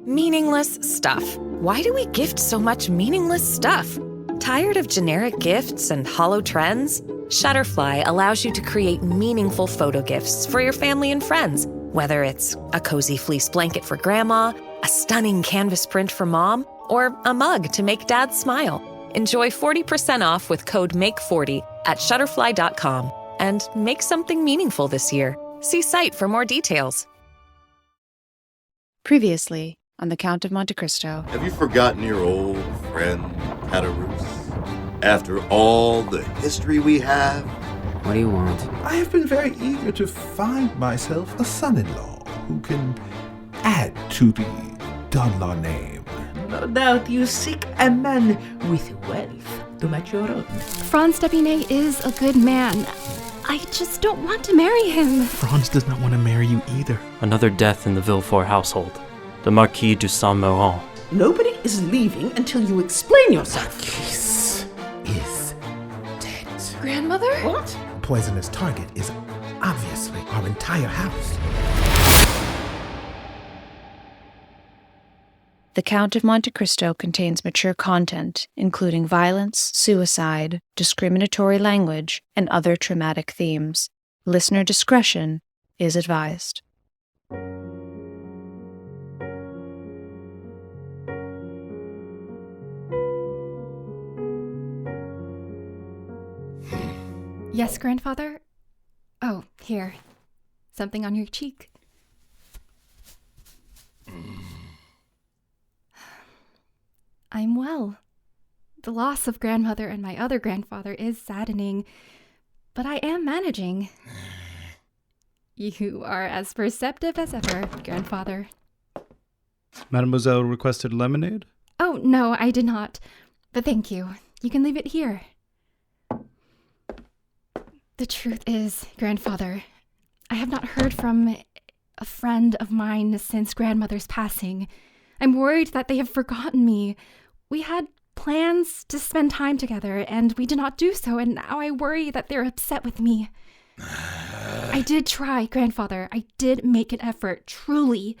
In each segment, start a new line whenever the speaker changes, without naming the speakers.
Meaningless stuff. Why do we gift so much meaningless stuff? Tired of generic gifts and hollow trends? Shutterfly allows you to create meaningful photo gifts for your family and friends. Whether it's a cozy fleece blanket for grandma, a stunning canvas print for mom, or a mug to make dad smile. Enjoy 40% off with code MAKE40 at Shutterfly.com and make something meaningful this year. See site for more details.
Previously on the Count of Monte Cristo.
Have you forgotten your old friend, Hatterus? After all the history we have?
What do you want?
I have been very eager to find myself a son-in-law who can add to the Dunlaw name.
No doubt you seek a man with wealth to match your own.
Franz d'Epinay is a good man. I just don't want to marry him.
Franz does not want to marry you either.
Another death in the Villefort household. The Marquis de Saint-Méran.
Nobody is leaving until you explain yourself.
Marquise is dead.
Grandmother?
What?
The poisonous target is obviously our entire house.
The Count of Monte Cristo contains mature content, including violence, suicide, discriminatory language, and other traumatic themes. Listener discretion is advised.
Yes, Grandfather? Oh, here. Something on your cheek. I'm well. The loss of Grandmother and my other grandfather is saddening, but I am managing. You are as perceptive as ever, Grandfather.
Mademoiselle requested lemonade?
Oh, no, I did not. But thank you. You can leave it here. The truth is, Grandfather, I have not heard from a friend of mine since Grandmother's passing. I'm worried that they have forgotten me. We had plans to spend time together, and we did not do so, and now I worry that they're upset with me. I did try, Grandfather. I did make an effort, truly.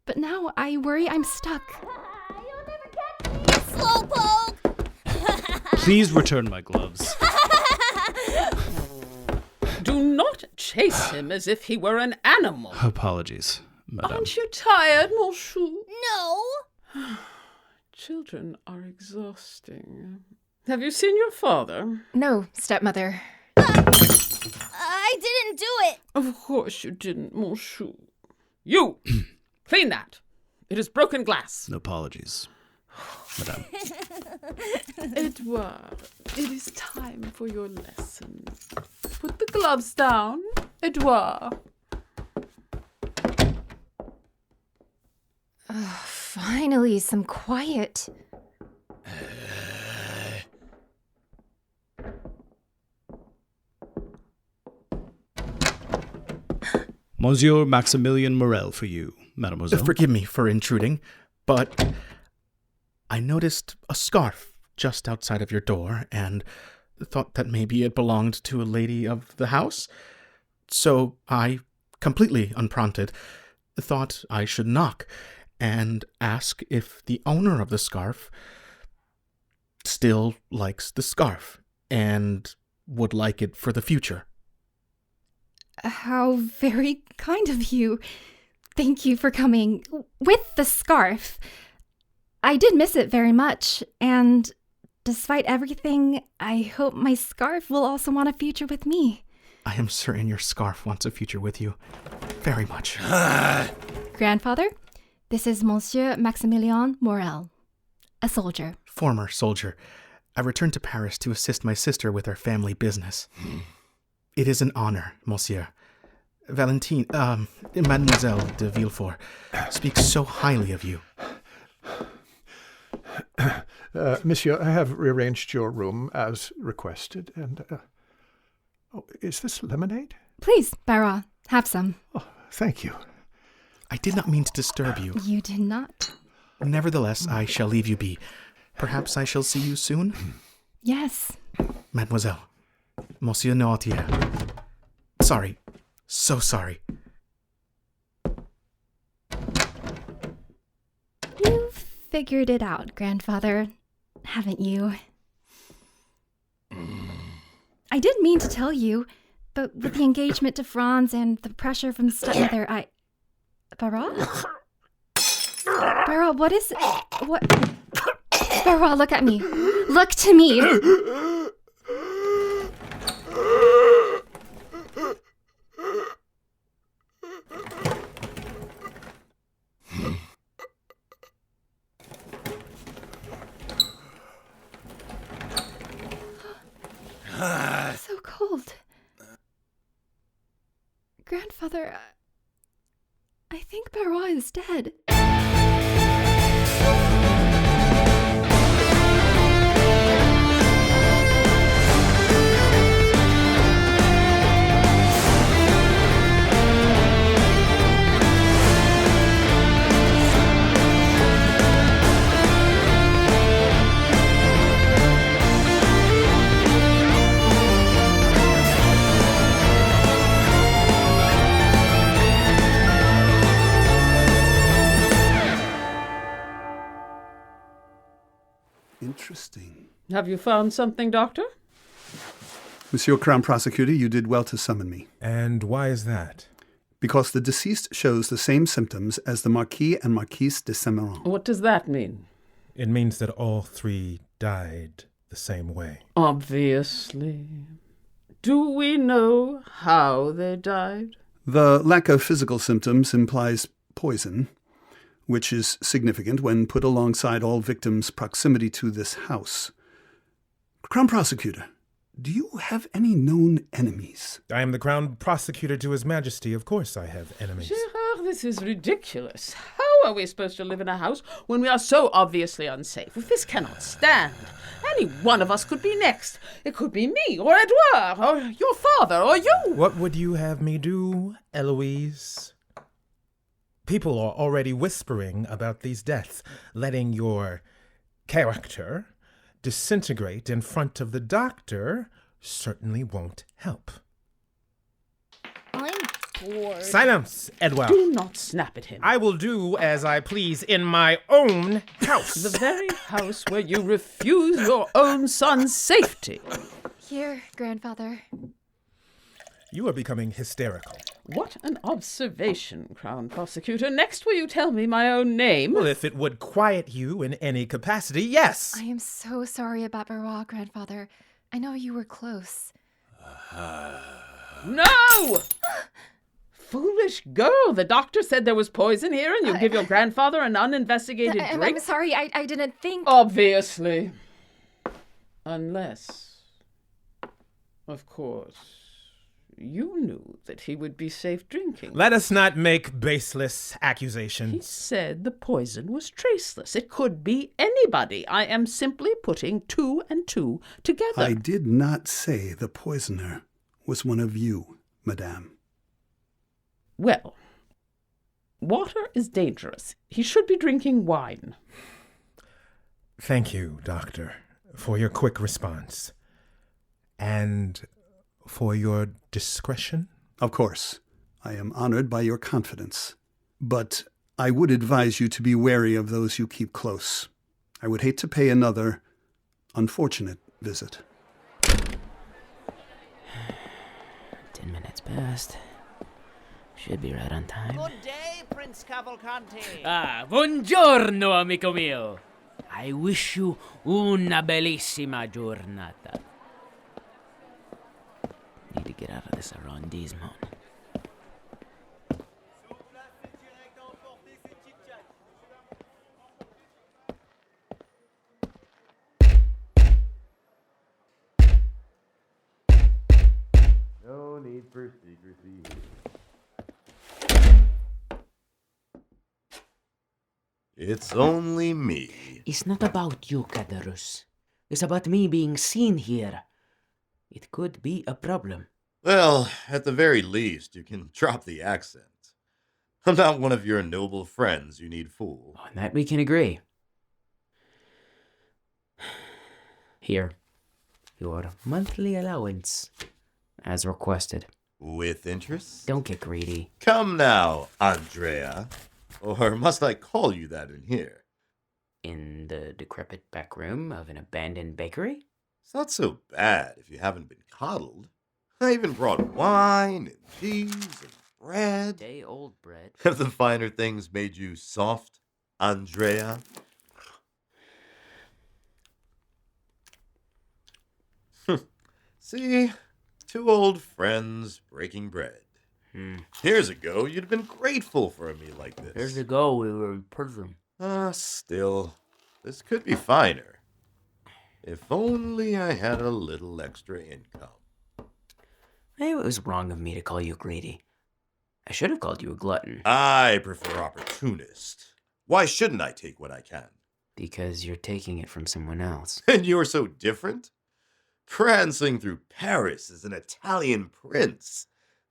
But now I worry I'm stuck.
You'll never catch me, Slowpoke!
Please return my gloves.
Do not chase him as if he were an animal.
Apologies, madame.
Aren't you tired, mon chou?
No!
Children are exhausting. Have you seen your father?
No, stepmother.
I didn't do it!
Of course you didn't, mon chou. You! Clean that. It is broken glass.
Apologies, madame.
Edouard, it is time for your lesson. Put the gloves down, Edouard.
Finally, some quiet.
Monsieur Maximilien Morel for you, mademoiselle.
Forgive me for intruding, but I noticed a scarf just outside of your door and thought that maybe it belonged to a lady of the house. So I, completely unprompted, thought I should knock and ask if the owner of the scarf still likes the scarf and would like it for the future.
How very kind of you. Thank you for coming with the scarf. I did miss it very much, and despite everything, I hope my scarf will also want a future with me.
I am certain your scarf wants a future with you. Very much.
Grandfather, this is Monsieur Maximilien Morel, a soldier.
Former soldier. I returned to Paris to assist my sister with her family business. It is an honor, monsieur. Valentine, Mademoiselle de Villefort speaks so highly of you.
Monsieur, I have rearranged your room as requested, and... is this lemonade?
Please, Barra, have some.
Oh, thank you.
I did not mean to disturb you.
You did not.
Nevertheless, I shall leave you be. Perhaps I shall see you soon?
Yes.
Mademoiselle, Monsieur Noirtier. Sorry. So sorry.
You've figured it out, grandfather, haven't you? I did mean to tell you, but with the engagement to Franz and the pressure from stepmother, Barra? Barra, what is... What... Barra, look at me. Look to me. So cold. Grandfather, I think Barra is dead.
Interesting.
Have you found something, Doctor?
Monsieur Crown Prosecutor, you did well to summon me.
And why is that?
Because the deceased shows the same symptoms as the Marquis and Marquise de Saint-Méran.
What does that mean?
It means that all three died the same way.
Obviously. Do we know how they died?
The lack of physical symptoms implies poison, which is significant when put alongside all victims' proximity to this house. Crown Prosecutor, do you have any known enemies?
I am the Crown Prosecutor to His Majesty. Of course I have enemies.
Gérard, this is ridiculous. How are we supposed to live in a house when we are so obviously unsafe? This cannot stand. Any one of us could be next. It could be me, or Edouard, or your father, or you.
What would you have me do, Eloise? People are already whispering about these deaths. Letting your character disintegrate in front of the doctor certainly won't help.
I'm bored.
Silence, Edouard.
Do not snap at him.
I will do as I please in my own house.
The very house where you refuse your own son's safety.
Here, grandfather.
You are becoming hysterical.
What an observation, Crown Prosecutor. Next, will you tell me my own name?
Well, if it would quiet you in any capacity, yes.
I am so sorry about Barra, grandfather. I know you were close.
No! Foolish girl. The doctor said there was poison here, and you give your grandfather an uninvestigated drink?
I'm sorry. I didn't think...
Obviously. Unless, of course, you knew that he would be safe drinking.
Let us not make baseless accusations.
He said the poison was traceless. It could be anybody. I am simply putting two and two together.
I did not say the poisoner was one of you, madame.
Well, water is dangerous. He should be drinking wine.
Thank you, Doctor, for your quick response. And for your discretion?
Of course. I am honored by your confidence. But I would advise you to be wary of those you keep close. I would hate to pay another unfortunate visit.
10 minutes past. Should be right on time.
Good day, Prince Cavalcanti.
Buongiorno, amico mio. I wish you una bellissima giornata. Need to get out of this arrondissement.
No need for secrecy. It's only me.
It's not about you, Cadarus. It's about me being seen here. It could be a problem.
Well, at the very least, you can drop the accent. I'm not one of your noble friends you need fool.
On that we can agree. Here, your monthly allowance, as requested.
With interest?
Don't get greedy.
Come now, Andrea. Or must I call you that in here?
In the decrepit back room of an abandoned bakery?
It's not so bad if you haven't been coddled. I even brought wine and cheese and bread.
Day-old bread.
Have the finer things made you soft, Andrea? See? 2 old friends breaking bread. Years ago, you'd have been grateful for a meal like this.
Years ago, we were in prison.
Still, this could be finer. If only I had a little extra income.
Maybe it was wrong of me to call you greedy. I should have called you a glutton.
I prefer opportunist. Why shouldn't I take what I can?
Because you're taking it from someone else.
And you're so different? Prancing through Paris as an Italian prince.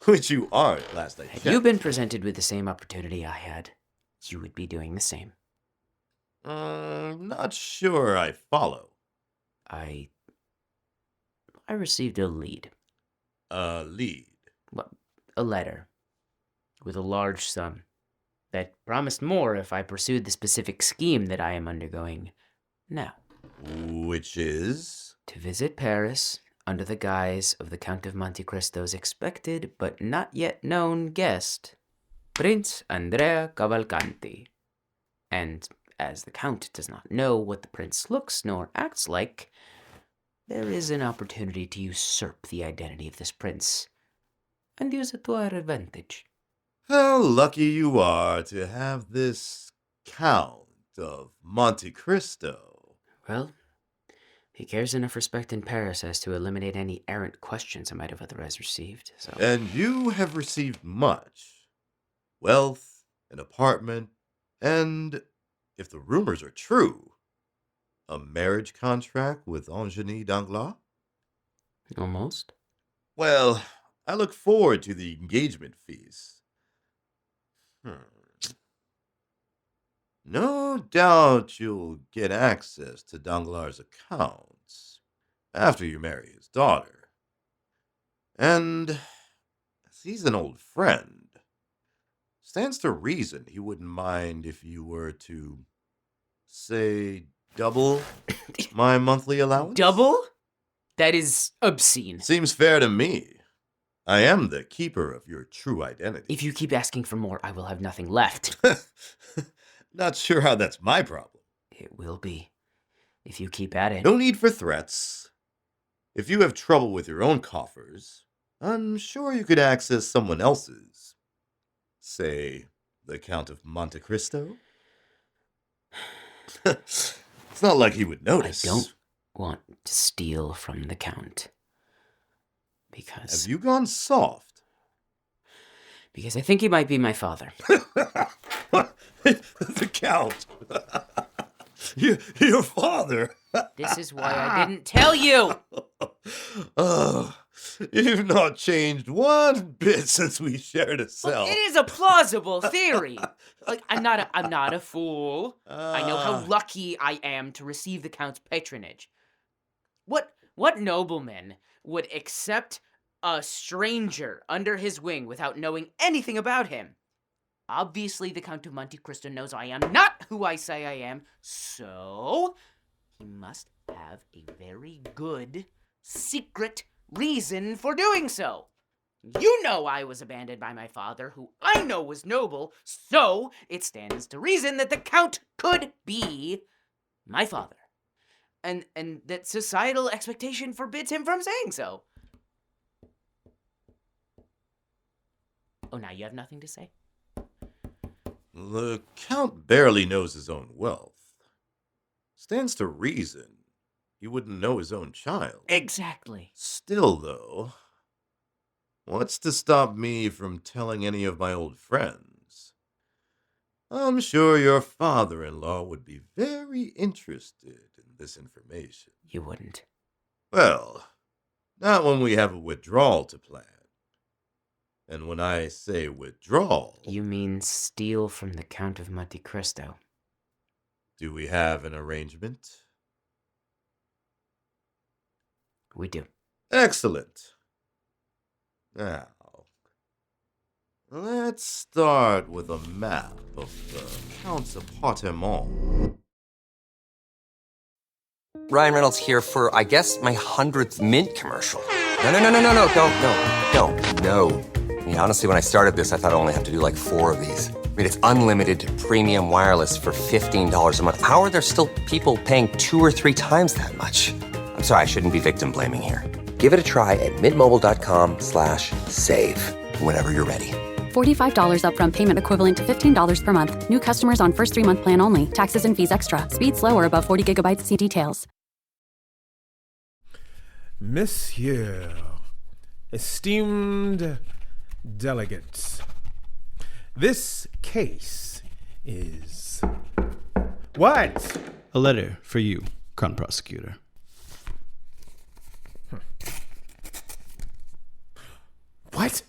Which you aren't, last I checked.
Had you been presented with the same opportunity I had, you would be doing the same.
Not sure I follow.
I received a lead.
A lead?
Well, a letter. With a large sum. That promised more if I pursued the specific scheme that I am undergoing now.
Which is?
To visit Paris under the guise of the Count of Monte Cristo's expected but not yet known guest, Prince Andrea Cavalcanti. And as the Count does not know what the prince looks nor acts like, there is an opportunity to usurp the identity of this prince and use it to our advantage.
How lucky you are to have this Count of Monte Cristo.
Well, he cares enough respect in Paris as to eliminate any errant questions I might have otherwise received, so...
And you have received much. Wealth, an apartment, and, if the rumors are true, a marriage contract with Eugenie Danglars?
Almost.
Well, I look forward to the engagement feast. No doubt you'll get access to Danglars' accounts after you marry his daughter. And, as he's an old friend, stands to reason he wouldn't mind if you were to, say, double my monthly allowance.
Double? That is obscene.
Seems fair to me. I am the keeper of your true identity.
If you keep asking for more, I will have nothing left.
Not sure how that's my problem.
It will be, if you keep at it.
No need for threats. If you have trouble with your own coffers, I'm sure you could access someone else's. Say, the Count of Monte Cristo? It's not like he would notice.
I don't want to steal from the Count. Because...
Have you gone soft?
Because I think he might be my father.
The Count. Your father.
This is why I didn't tell you.
Oh, you've not changed one bit since we shared a cell.
Look, it is a plausible theory. Like, I'm not a fool. I know how lucky I am to receive the Count's patronage. What nobleman would accept a stranger under his wing without knowing anything about him? Obviously, the Count of Monte Cristo knows I am not who I say I am, so he must have a very good, secret reason for doing so. You know I was abandoned by my father, who I know was noble, so it stands to reason that the Count could be my father. And that societal expectation forbids him from saying so. Oh, now you have nothing to say?
The Count barely knows his own wealth. Stands to reason he wouldn't know his own child.
Exactly.
Still, though, what's to stop me from telling any of my old friends? I'm sure your father-in-law would be very interested in this information.
You wouldn't.
Well, not when we have a withdrawal to plan. And when I say withdrawal...
You mean steal from the Count of Monte Cristo.
Do we have an arrangement?
We do.
Excellent. Now, let's start with a map of the Count's appartement.
Ryan Reynolds here for, I guess, my 100th Mint commercial. No, don't. I mean, honestly, when I started this, I thought I only have to do like 4 of these. I mean, it's unlimited premium wireless for $15 a month. How are there still people paying 2 or 3 times that much? I'm sorry, I shouldn't be victim blaming here. Give it a try at mintmobile.com/save. Whenever you're ready.
$45 upfront payment equivalent to $15 per month. New customers on first 3-month plan only. Taxes and fees extra. Speed slower above 40 gigabytes. See details.
Monsieur, esteemed delegates, this case is... What?
A letter for you, Crown Prosecutor.
What?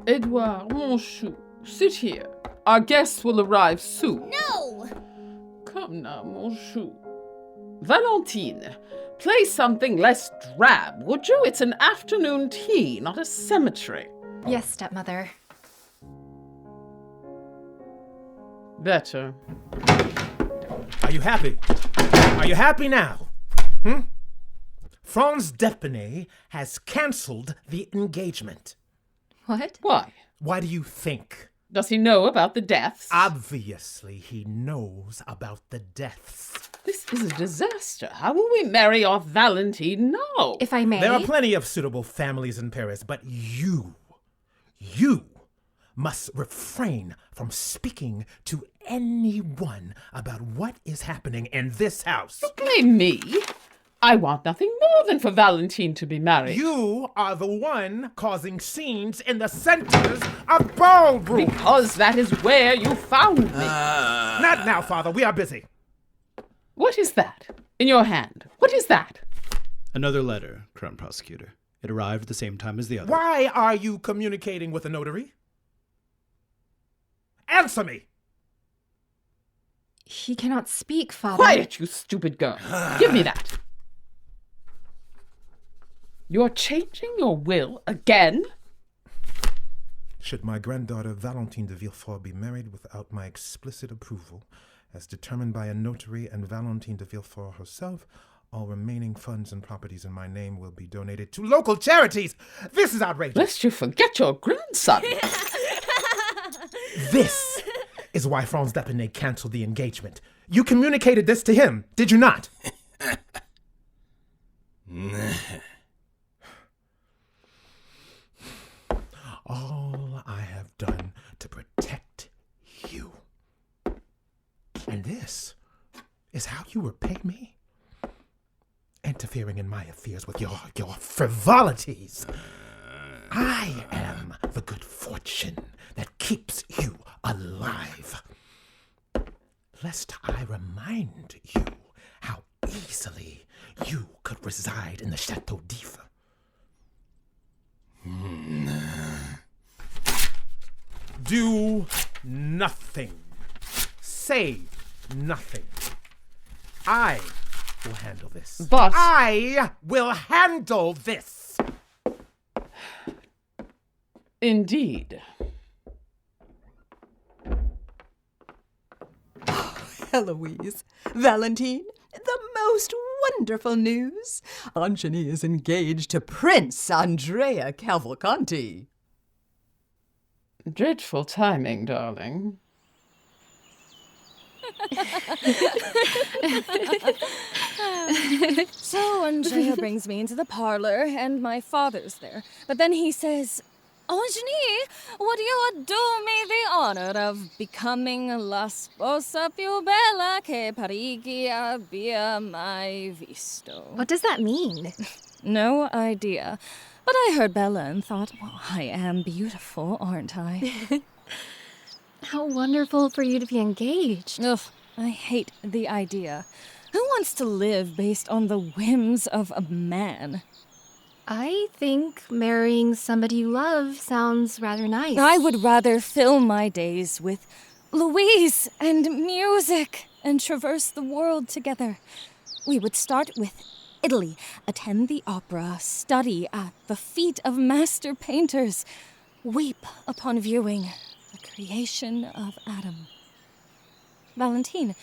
Edouard, mon chou, sit here. Our guests will arrive soon.
No!
Come now, mon chou. Valentine, play something less drab, would you? It's an afternoon tea, not a cemetery.
Yes, stepmother.
Better.
Are you happy? Are you happy now? Franz Depenay has cancelled the engagement.
What?
Why?
Why do you think?
Does he know about the deaths?
Obviously, he knows about the deaths.
This is a disaster. How will we marry off Valentine now?
If I may.
There are plenty of suitable families in Paris, but you must refrain from speaking to anyone about what is happening in this house.
You blame me? I want nothing more than for Valentine to be married.
You are the one causing scenes in the centers of ballroom.
Because that is where you found me.
Not now, Father. We are busy.
What is that? In your hand. What is that?
Another letter, Crown Prosecutor. It arrived at the same time as the other.
Why are you communicating with a notary? Answer me!
He cannot speak, Father.
Quiet, you stupid girl. Give me that. You're changing your will again?
Should my granddaughter Valentine de Villefort be married without my explicit approval, as determined by a notary and Valentine de Villefort herself, all remaining funds and properties in my name will be donated to local charities. This is outrageous.
Lest you forget your grandson.
This is why Franz Depenay canceled the engagement. You communicated this to him, did you not? All I have done to protect you. And this is how you repay me? Interfering in my affairs with your frivolities. I am the good fortune that keeps you alive. Lest I remind you how easily you could reside in the Chateau d'If. Do nothing. Say nothing. I will handle this.
But
I will handle this.
Indeed.
Eloise, Valentine, the most wonderful news. Anjani is engaged to Prince Andrea Cavalcanti.
Dreadful timing, darling.
So Andrea brings me into the parlor, and my father's there. But then he says, Anjani, would you do me the honor of becoming la sposa più bella che Parigi abbia mai visto?
What does that mean?
No idea. But I heard Bella and thought, well, I am beautiful, aren't I?
How wonderful for you to be engaged.
Ugh, I hate the idea. Who wants to live based on the whims of a man?
I think marrying somebody you love sounds rather nice.
I would rather fill my days with Louise and music and traverse the world together. We would start with Italy, attend the opera, study at the feet of master painters, weep upon viewing the creation of Adam. Valentine,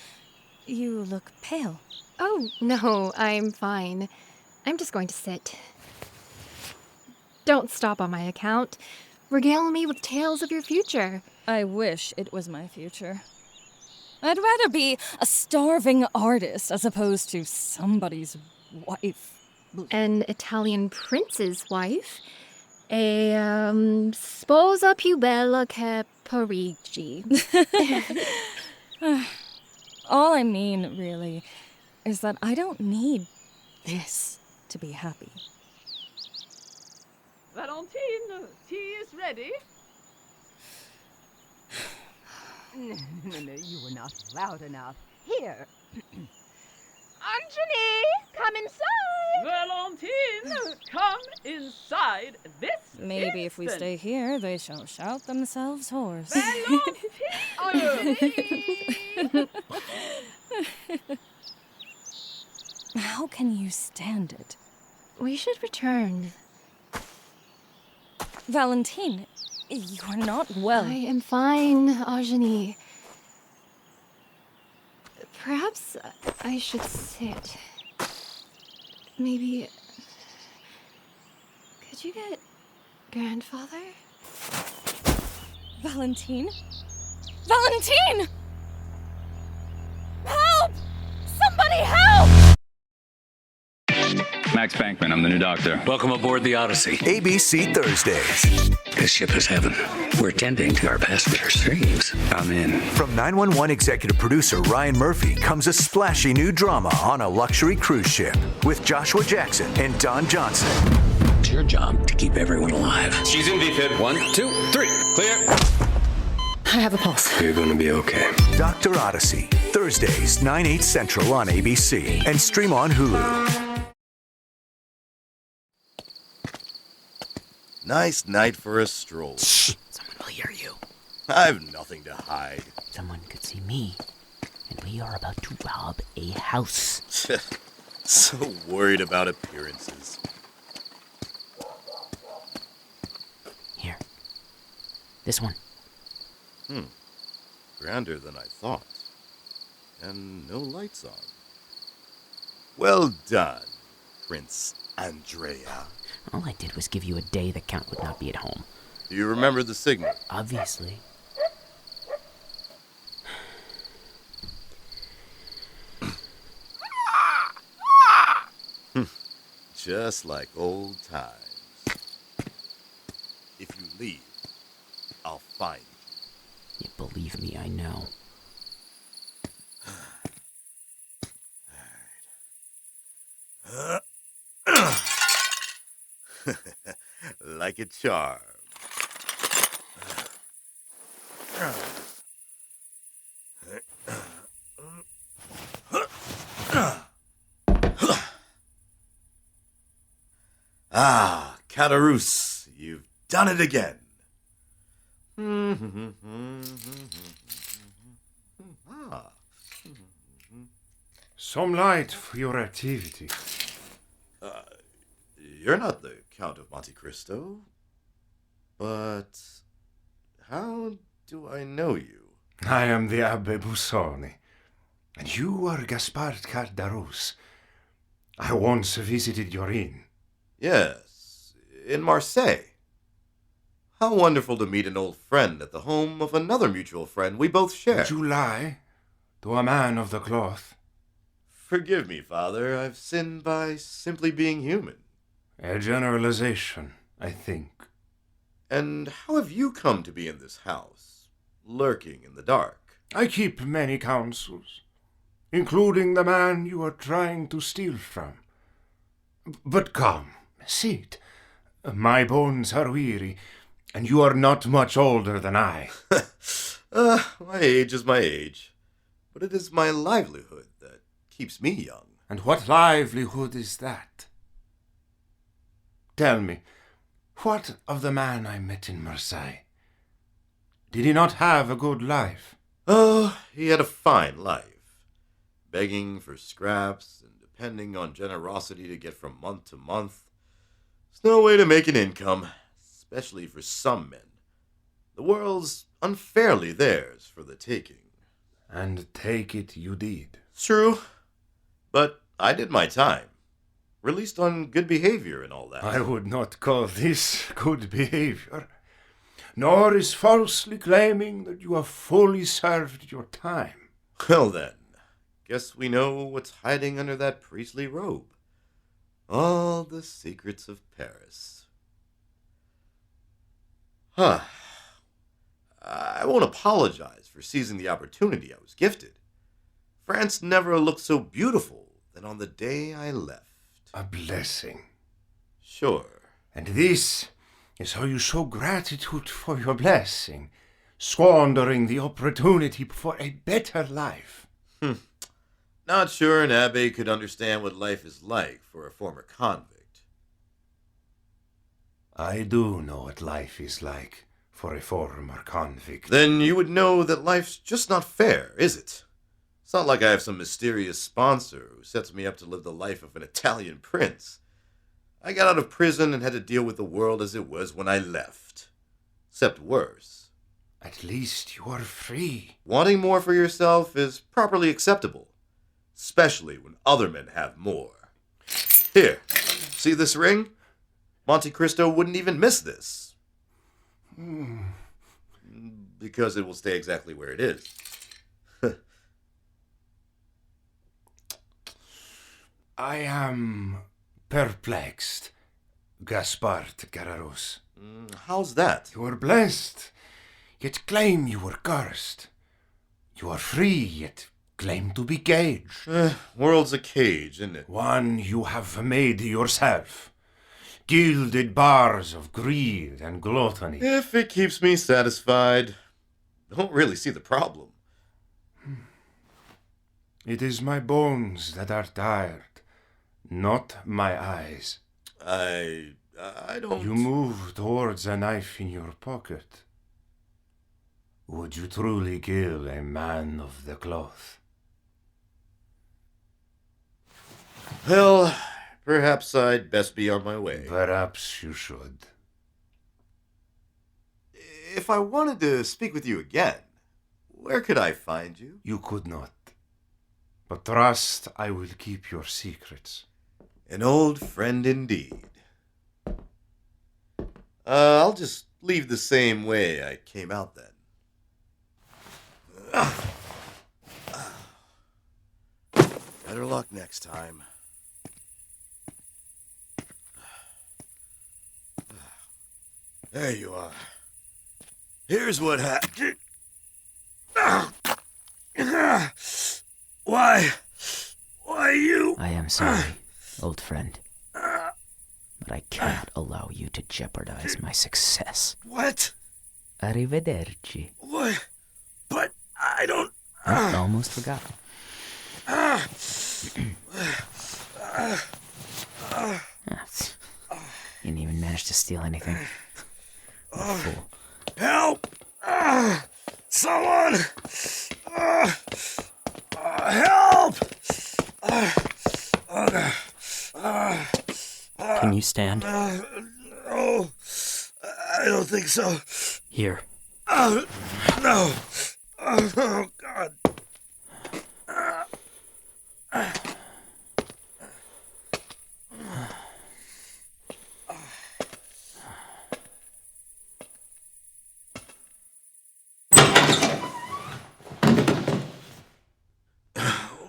you look pale.
Oh, no, I'm fine. I'm just going to sit. Don't stop on my account. Regale me with tales of your future.
I wish it was my future. I'd rather be a starving artist as opposed to somebody's wife.
An Italian prince's wife. A, sposa più bella che Parigi.
All I mean, really, is that I don't need this to be happy.
Valentine, tea is ready.
No, you were not loud enough. Here.
Anjani, come inside.
Valentine, come inside this
Maybe if we
instant.
stay here, they shall shout themselves hoarse. How can you stand it?
We should return.
Valentine, you're not well.
I am fine, Ajani. Perhaps I should sit. Maybe... Could you get grandfather?
Valentine? Valentine! Help! Somebody help!
Max Bankman, I'm the new doctor.
Welcome aboard the Odyssey.
ABC Thursdays.
This ship is heaven. We're tending to our passengers' dreams. I'm in.
From 911 executive producer Ryan Murphy comes a splashy new drama on a luxury cruise ship with Joshua Jackson and Don Johnson.
It's your job to keep everyone alive.
She's in VFib.
1, 2, 3. Clear.
I have a pulse.
You're going to be okay.
Dr. Odyssey. Thursdays, 9/8 Central on ABC and stream on Hulu.
Nice night for a stroll.
Shh! Someone will hear you.
I've nothing to hide.
Someone could see me, and we are about to rob a house.
So worried about appearances.
Here. This one.
Grander than I thought. And no lights on. Well done, Prince Andrea.
All I did was give you a day the Count would not be at home.
Do you remember the signal?
Obviously.
Just like old times. If you leave, I'll find you.
You believe me, I know.
Like a charm. Ah, Catarus, you've done it again.
Some light for your activity.
You're not the Count of Monte Cristo. But how do I know you?
I am the Abbe Busoni, and you are Gaspard Cardarus. I once visited your inn.
Yes, in Marseille. How wonderful to meet an old friend at the home of another mutual friend we both share.
Would you lie to a man of the cloth?
Forgive me, Father. I've sinned by simply being human.
A generalization, I think.
And how have you come to be in this house, lurking in the dark?
I keep many counsels, including the man you are trying to steal from. But come, sit. My bones are weary, and you are not much older than I.
My age is my age, but it is my livelihood that keeps me young.
And what livelihood is that? Tell me, what of the man I met in Marseille? Did he not have a good life?
Oh, he had a fine life, begging for scraps and depending on generosity to get from month to month. There's no way to make an income, especially for some men. The world's unfairly theirs for the taking.
And take it you did.
It's true, but I did my time. Released on good behavior and all that.
I would not call this good behavior. Nor is falsely claiming that you have fully served your time.
Well then, guess we know what's hiding under that priestly robe. All the secrets of Paris. Huh. I won't apologize for seizing the opportunity I was gifted. France never looked so beautiful than on the day I left.
A blessing.
Sure.
And this is how you show gratitude for your blessing, squandering the opportunity for a better life.
Not sure an abbé could understand what life is like for a former convict.
I do know what life is like for a former convict.
Then you would know that life's just not fair, is it? It's not like I have some mysterious sponsor who sets me up to live the life of an Italian prince. I got out of prison and had to deal with the world as it was when I left. Except worse.
At least you are free.
Wanting more for yourself is properly acceptable, especially when other men have more. Here, see this ring? Monte Cristo wouldn't even miss this. Because it will stay exactly where it is.
I am perplexed, Gaspard Gararos.
How's that?
You are blessed, yet claim you were cursed. You are free, yet claim to be caged.
World's a cage, isn't it?
One you have made yourself. Gilded bars of greed and gluttony.
If it keeps me satisfied, I don't really see the problem.
It is my bones that are tired, not my eyes.
I don't...
You move towards a knife in your pocket. Would you truly kill a man of the cloth?
Well, perhaps I'd best be on my way.
Perhaps you should.
If I wanted to speak with you again, where could I find you?
You could not. But trust I will keep your secrets.
An old friend indeed. I'll just leave the same way I came out then. Better luck next time. There you are. Here's what happened. Why you?
I am sorry, old friend. But I cannot allow you to jeopardize my success.
What?
Arrivederci.
What? But I don't...
I almost forgot. You didn't even manage to steal anything. Fool.
Help! Someone! Help!
Can you stand?
No, I don't think so.
Here.
No. Oh, God.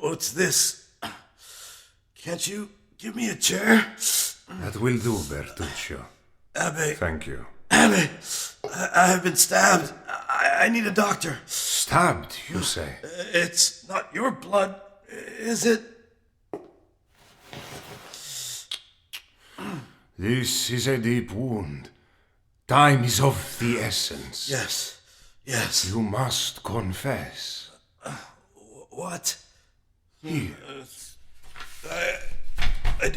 What's this? Can't you give me a chair?
That will do, Bertuccio.
Abbe.
Thank you.
Abbe, I have been stabbed. I need a doctor.
Stabbed, you say?
It's not your blood, is it?
This is a deep wound. Time is of the essence.
Yes.
You must confess.
What?
Here.
I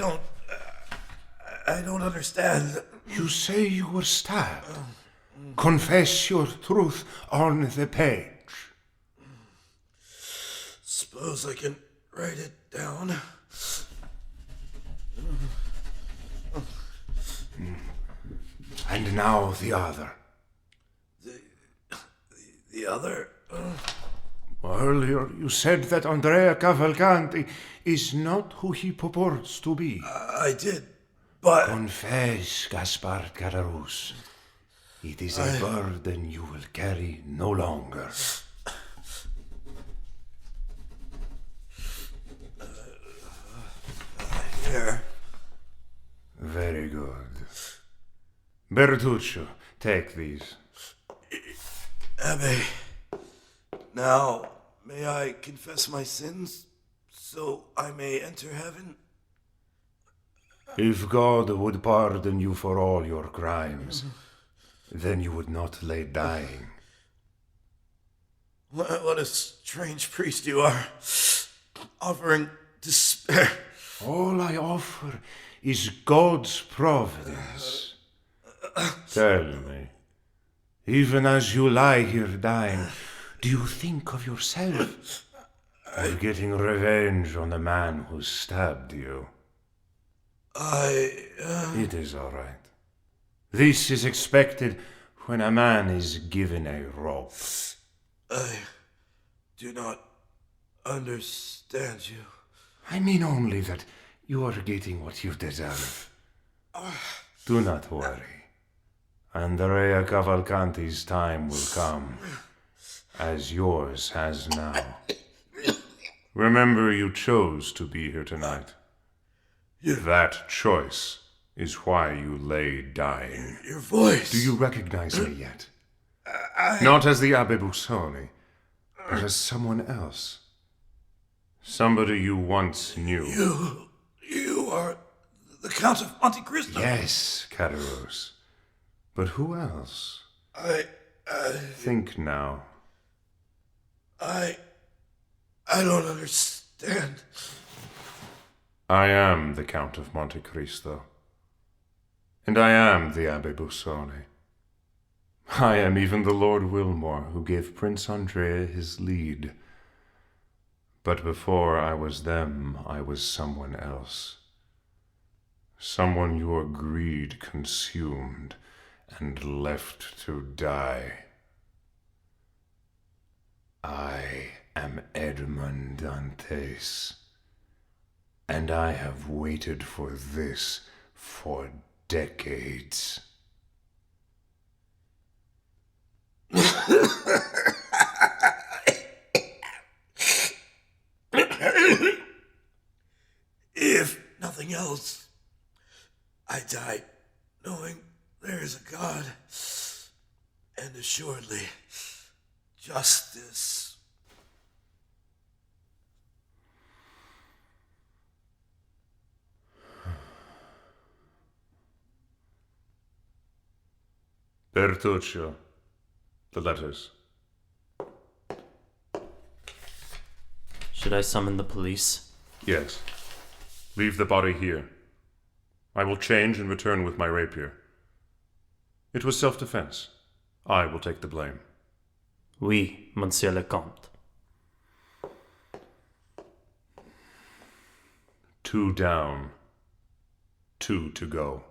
don't understand.
You say you were stabbed. Confess your truth on the page.
Suppose I can write it down.
And now the other.
The other?
Earlier, you said that Andrea Cavalcanti is not who he purports to be.
I did, but...
Confess, Gaspard Cadarus. It is a burden you will carry no longer.
Here.
Very good. Bertuccio, take these.
Abbe, now may I confess my sins so I may enter heaven?
If God would pardon you for all your crimes, then you would not lay dying.
What a strange priest you are, offering despair.
All I offer is God's providence. Tell me, even as you lie here dying, do you think of yourself? Of getting revenge on the man who stabbed you? It is all right. This is expected when a man is given a rope.
I do not understand you.
I mean only that you are getting what you deserve. Do not worry. Andrea Cavalcanti's time will come, as yours has now. Remember, you chose to be here tonight. That choice is why you lay dying.
Your voice.
Do you recognize me yet? Not as the Abbe Busoni, but as someone else. Somebody you once knew.
You are the Count of Monte Cristo.
Yes, Cadarus. But who else? Think now.
I don't understand.
I am the Count of Monte Cristo. And I am the Abbe Busoni. I am even the Lord Wilmore who gave Prince Andrea his lead. But before I was them, I was someone else. Someone your greed consumed and left to die. I am Edmond Dantes, and I have waited for this for decades.
If nothing else, I die knowing there is a God, and assuredly justice.
Bertuccio, the letters.
Should I summon the police?
Yes. Leave the body here. I will change and return with my rapier. It was self-defense. I will take the blame.
Oui, Monsieur le Comte.
2 down, 2 to go.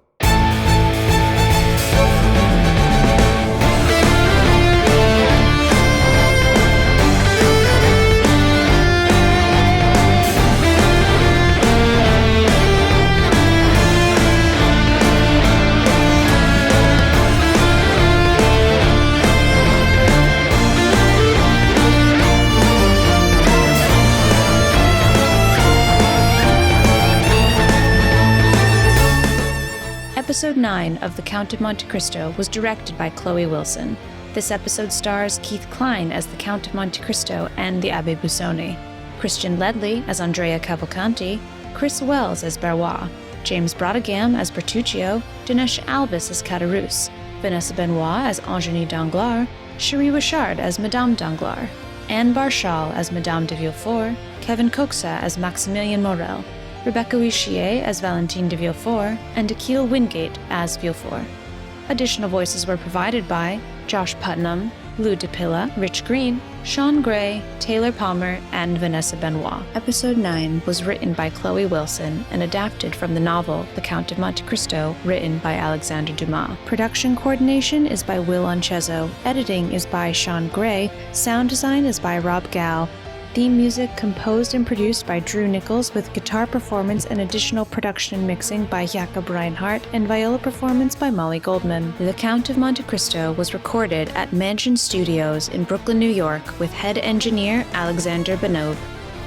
Episode 9 of The Count of Monte Cristo was directed by Chloe Wilson. This episode stars Keith Kline as the Count of Monte Cristo and the Abbe Busoni, Christian Ledley as Andrea Cavalcanti, Chris Wells as Barrois, James Brodigan as Bertuccio, Dinesh Albus as Cadarus, Vanessa Benoit as Eugénie Danglars, Cherie Richard as Madame Danglars, Anne Barchal as Madame de Villefort, Kevin Coxa as Maximilien Morel, Rebecca Huichier as Valentine de Villefort, and Akil Wingate as Villefort. Additional voices were provided by Josh Putnam, Lou DePilla, Rich Green, Sean Gray, Taylor Palmer, and Vanessa Benoit. Episode 9 was written by Chloe Wilson and adapted from the novel The Count of Monte Cristo, written by Alexander Dumas. Production coordination is by Will Onchezo. Editing is by Sean Gray. Sound design is by Rob Gal. Theme music composed and produced by Drew Nichols, with guitar performance and additional production and mixing by Jakob Reinhardt, and viola performance by Molly Goldman. The Count of Monte Cristo was recorded at Mansion Studios in Brooklyn, New York, with head engineer Alexander Benove.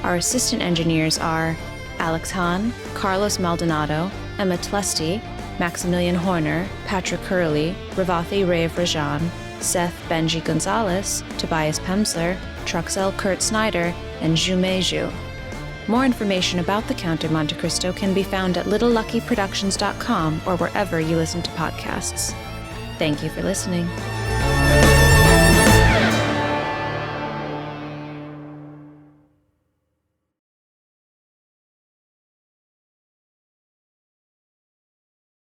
Our assistant engineers are Alex Hahn, Carlos Maldonado, Emma Tlesti, Maximilian Horner, Patrick Hurley, Ravathi Rav Rajan, Seth Benji Gonzalez, Tobias Pemsler, Truxell Kurt Snyder, and Jume Zhu. More information about The Count of Monte Cristo can be found at littleluckyproductions.com or wherever you listen to podcasts. Thank you for listening.